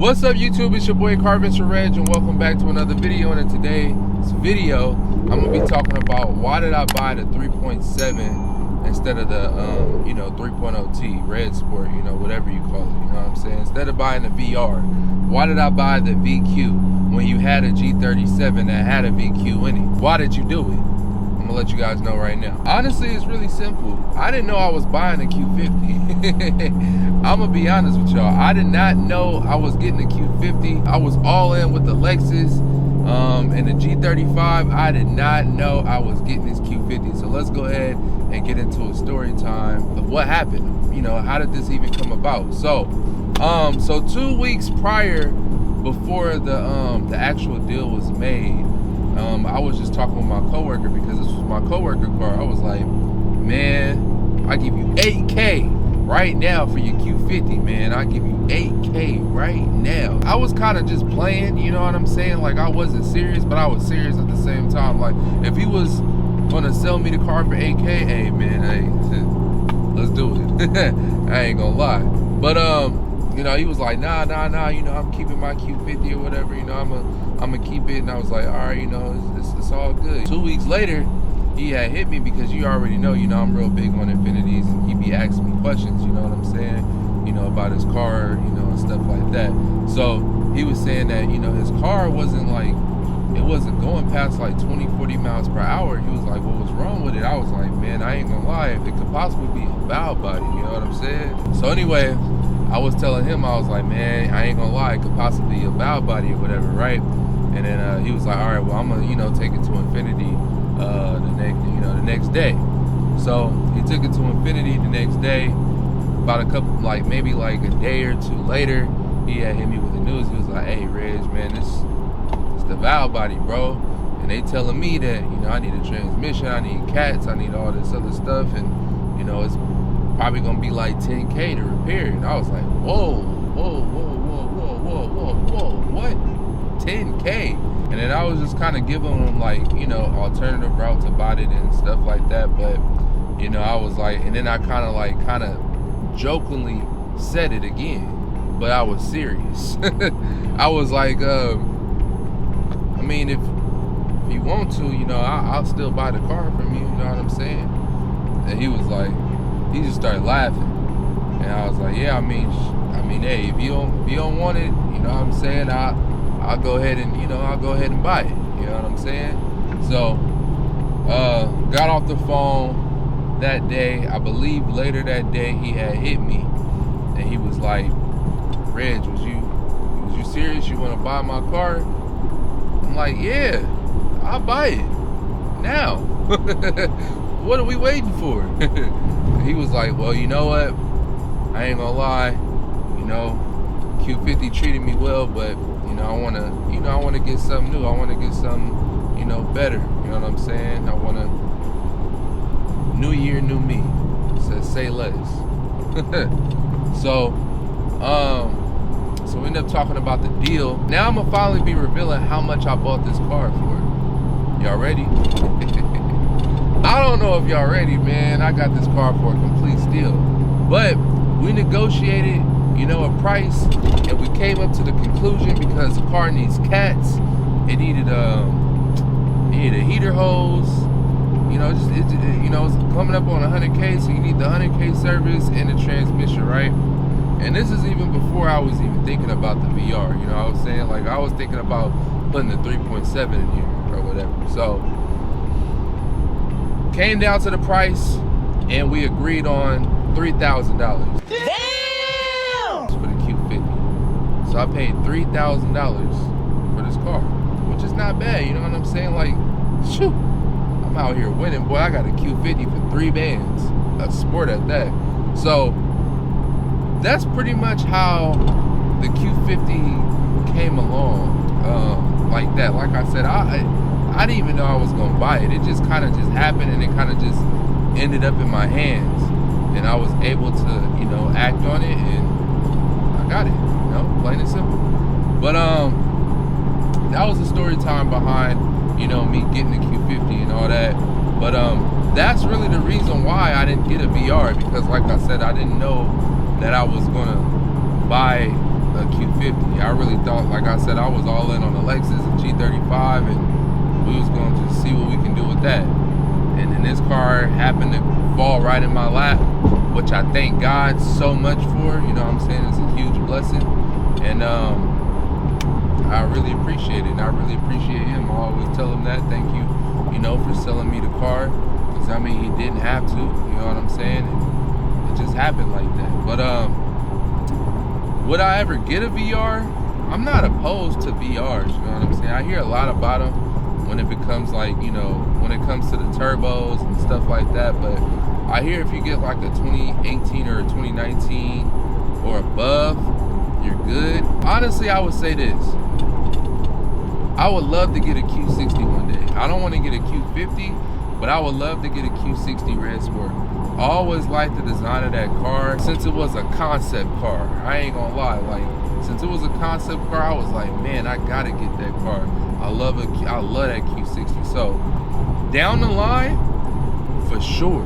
What's up YouTube, it's your boy Carventure Reg and welcome back to another video. And in today's video, I'm going to be talking about why did I buy the 3.7 instead of the 3.0T, Red Sport, whatever you call it, you know what I'm saying? Instead of buying the VR, why did I buy the VQ when you had a G37 that had a VQ in it? Why did you do it? I'm gonna let you guys know right now. Honestly, it's really simple. I didn't know I was buying a Q50. I'm gonna be honest with y'all. I did not know I was getting a Q50. I was all in with the Lexus and the G35. I did not know I was getting this Q50. So let's go ahead and get into a story time of what happened. How did this even come about? So 2 weeks prior, before the actual deal was made, I was just talking with my coworker because this was my coworker car. I was like, man, I give you 8K right now for your Q50, man. I give you 8K right now. I was kind of just playing, you know what I'm saying? Like, I wasn't serious, but I was serious at the same time. Like, if he was gonna sell me the car for 8K, hey, man, hey, let's do it. I ain't gonna lie. But, he was like, nah, I'm keeping my Q50 or whatever, I'm gonna keep it. And I was like, all right, it's all good. 2 weeks later, he had hit me because you already know, I'm real big on Infinitis, and he be asking me questions, you know what I'm saying, about his car, and stuff like that. So he was saying that, his car wasn't going past like 20, 40 miles per hour. He was like, what was wrong with it? I was like, man, I ain't gonna lie, if it could possibly be a valve body, you know what I'm saying? So anyway, I was telling him, I was like, man, I ain't gonna lie, it could possibly be a valve body or whatever, right? And then he was like, all right, well, I'm gonna, take it to Infiniti the next day. So he took it to Infiniti the next day. About a couple, maybe a day or two later, he had hit me with the news. He was like, hey, Reg, man, it's the valve body, bro. And they telling me that, I need a transmission, I need cats, I need all this other stuff, and, it's probably gonna be like 10K to repair it. And I was like, whoa, what? 10K? And then I was just kind of giving them alternative routes about it and stuff like that. But I was like, and then I kind of jokingly said it again, but I was serious. I was like, I mean, if you want to, I'll still buy the car from you, you know what I'm saying? And he was like, he just started laughing, and I was like, yeah, I mean, hey, if you don't want it, you know what I'm saying, I'll go ahead and buy it, you know what I'm saying? So got off the phone that day. I believe later that day he had hit me, and he was like, Reg, was you serious? You want to buy my car? I'm like, yeah, I'll buy it now. What are we waiting for? He was like, well, you know what, I ain't gonna lie, Q50 treated me well, but I want to get something new. I want to get something, better. You know what I'm saying? I want to, new year, new me. Says say less. So we ended up talking about the deal. Now I'm gonna finally be revealing how much I bought this car for. Y'all ready? I don't know if y'all ready, man. I got this car for a complete steal. But we negotiated, a price, and we came up to the conclusion because the car needs cats. It needed a heater hose. It's coming up on 100K, so you need the 100K service and the transmission, right? And this is even before I was even thinking about the VR. I was saying, I was thinking about putting the 3.7 in here or whatever. So came down to the price, and we agreed on $3,000. For the Q50. So I paid $3,000 for this car, which is not bad, you know what I'm saying? Shoot, I'm out here winning, boy. I got a Q50 for 3 bands, a sport at that. So that's pretty much how the Q50 came along, like that. Like I said, I didn't even know I was gonna buy it. It just kind of just happened, and it kind of just ended up in my hands, and I was able to, act on it, and I got it, plain and simple. But that was the story time behind, me getting the Q50 and all that. But that's really the reason why I didn't get a VR, because like I said, I didn't know that I was gonna buy a Q50. I really thought, like I said, I was all in on the Lexus and G35, and we was going to just see what we can do with that. And then this car happened to fall right in my lap, which I thank God so much for. You know what I'm saying? It's a huge blessing. And I really appreciate it. And I really appreciate him. I always tell him that. Thank you, you know, for selling me the car. Because, I mean, he didn't have to. You know what I'm saying? And it just happened like that. But would I ever get a VR? I'm not opposed to VRs. You know what I'm saying? I hear a lot about them when it becomes like, you know, when it comes to the turbos and stuff like that. But I hear if you get like a 2018 or a 2019 or above, you're good. Honestly, I would say this. I would love to get a Q60 one day. I don't want to get a Q50, but I would love to get a Q60 Red Sport. I always liked the design of that car since it was a concept car. I ain't gonna lie, like since it was a concept car, I was like, man, I gotta get that car. I love that Q60. So down the line, for sure,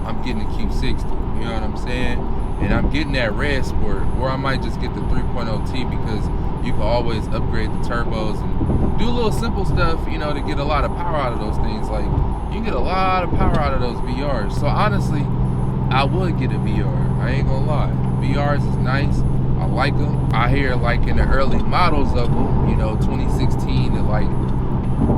I'm getting a Q60. You know what I'm saying? And I'm getting that Red Sport, or I might just get the 3.0T because you can always upgrade the turbos and do a little simple stuff, you know, to get a lot of power out of those things. Like, you can get a lot of power out of those VRs. So honestly, I would get a VR. I ain't gonna lie. VRs is nice. I like them. I hear like in the early models of them, you know, 2016 to like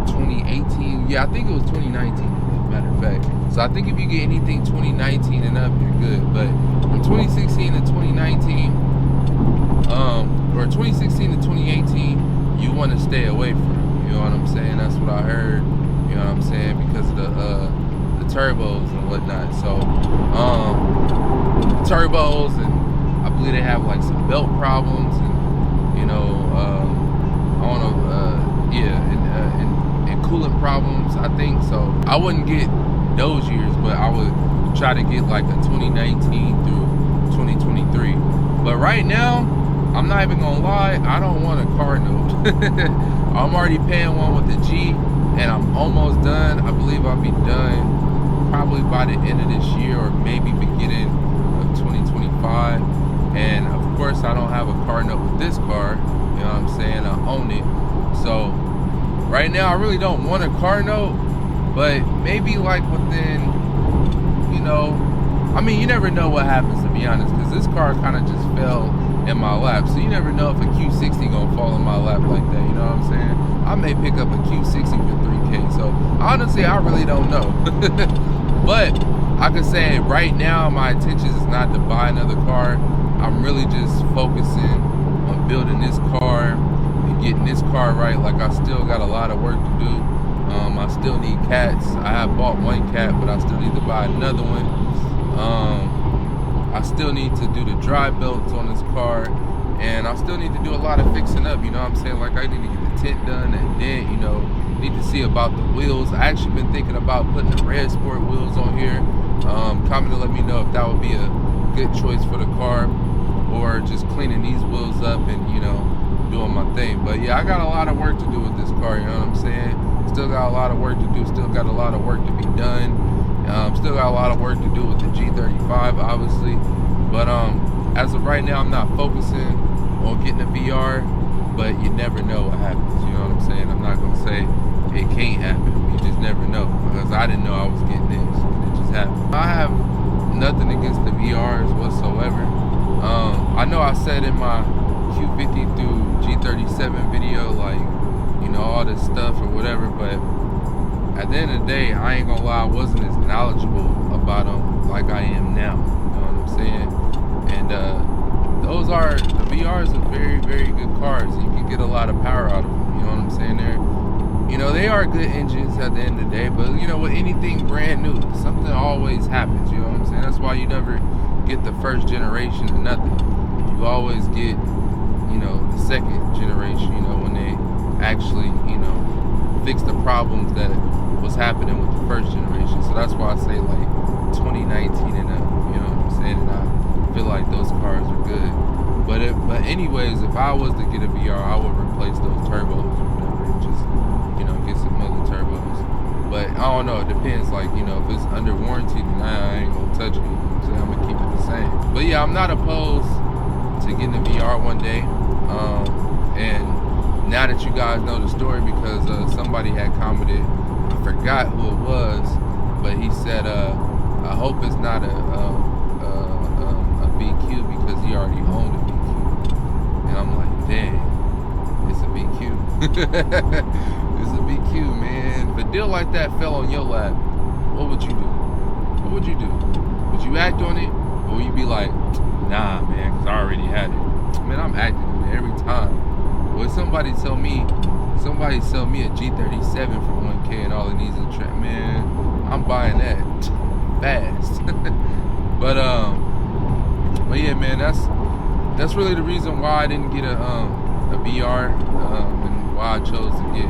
2018. Yeah, I think it was 2019, as a matter of fact. So I think if you get anything 2019 and up, you're good. But from 2016 to 2019, or 2016 to 2018, you want to stay away from it. You know what I'm saying? That's what I heard. You know what I'm saying? Because of the turbos and whatnot. So turbos, and I believe they have like some belt problems, and you know, I don't know, and coolant problems, I think. So I wouldn't get those years, but I would try to get like a 2019 through 2023. But right now, I'm not even gonna lie, I don't want a car note. I'm already paying one with the G, and I'm almost done. I believe I'll be done probably by the end of this year, or maybe beginning of 2025. And of course, I don't have a car note with this car. You know what I'm saying? I own it. So right now, I really don't want a car note, but maybe like within, you know, I mean, you never know what happens, to be honest, because this car kind of just fell in my lap. So you never know if a Q60 gonna fall in my lap like that. You know what I'm saying? I may pick up a Q60 for 3K. So honestly, I really don't know. But I could say right now, my intention is not to buy another car. I'm really just focusing on building this car and getting this car right. Like, I still got a lot of work to do. I still need cats. I have bought one cat, but I still need to buy another one. I still need to do the dry belts on this car, and I still need to do a lot of fixing up. You know what I'm saying? Like, I need to get the tint done, and then, you know, need to see about the wheels. I actually been thinking about putting the Red Sport wheels on here. Comment to let me know if that would be a good choice for the car, or just cleaning these wheels up and, you know, doing my thing. But yeah, I got a lot of work to do with this car, you know what I'm saying? Still got a lot of work to do, still got a lot of work to be done. Still got a lot of work to do with the G35, obviously. But as of right now, I'm not focusing on getting a VR, but you never know what happens, you know what I'm saying? I'm not gonna say it can't happen, you just never know, because I didn't know I was getting this, and it just happened. I have nothing against the VRs whatsoever. I know I said in my Q50 through G37 video, like, you know, all this stuff or whatever, but at the end of the day, I ain't gonna lie, I wasn't as knowledgeable about them like I am now. You know what I'm saying? And the VRs are very, very good cars. You can get a lot of power out of them. You know what I'm saying? You know, they are good engines at the end of the day, but you know, with anything brand new, something always happens. You know what I'm saying? That's why you never get the first generation of nothing. You always get, you know, the second generation, you know, when they actually, you know, fix the problems that was happening with the first generation. So that's why I say like 2019 and up, you know what I'm saying? And I feel like those cars are good. But anyways, if I was to get a VR, I would replace those turbos or whatever, and just, you know, get some other turbos. But I don't know, it depends. Like, you know, if it's under warranty, then I ain't gonna touch it. You know what I'm saying? I'm gonna keep it the same. But yeah, I'm not opposed to getting a VR one day. And now that you guys know the story, because somebody had commented, I forgot who it was, but he said, I hope it's not a BQ because he already owned a BQ. And I'm like, dang, it's a BQ. It's a BQ, man. If a deal like that fell on your lap, what would you do? What would you do? Would you act on it? Or would you be like, nah, man, because I already had it? Man, I'm acting on it every time. Well, somebody sell me a G37 for 1K and all it needs is a track, man, I'm buying that fast. But yeah, man, that's really the reason why I didn't get a VR, and why I chose to get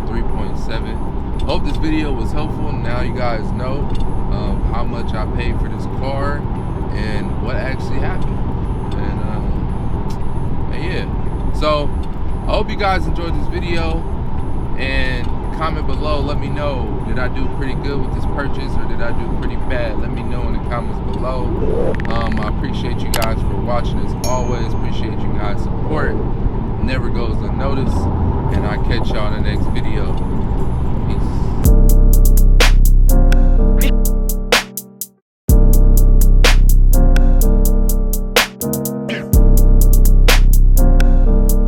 3.7. Hope this video was helpful. Now you guys know how much I paid for this car and what actually happened. And yeah, so I hope you guys enjoyed this video, and comment below, let me know, did I do pretty good with this purchase or did I do pretty bad? Let me know in the comments below. I appreciate you guys for watching as always. Appreciate you guys' support. Never goes unnoticed. And I'll catch y'all in the next video.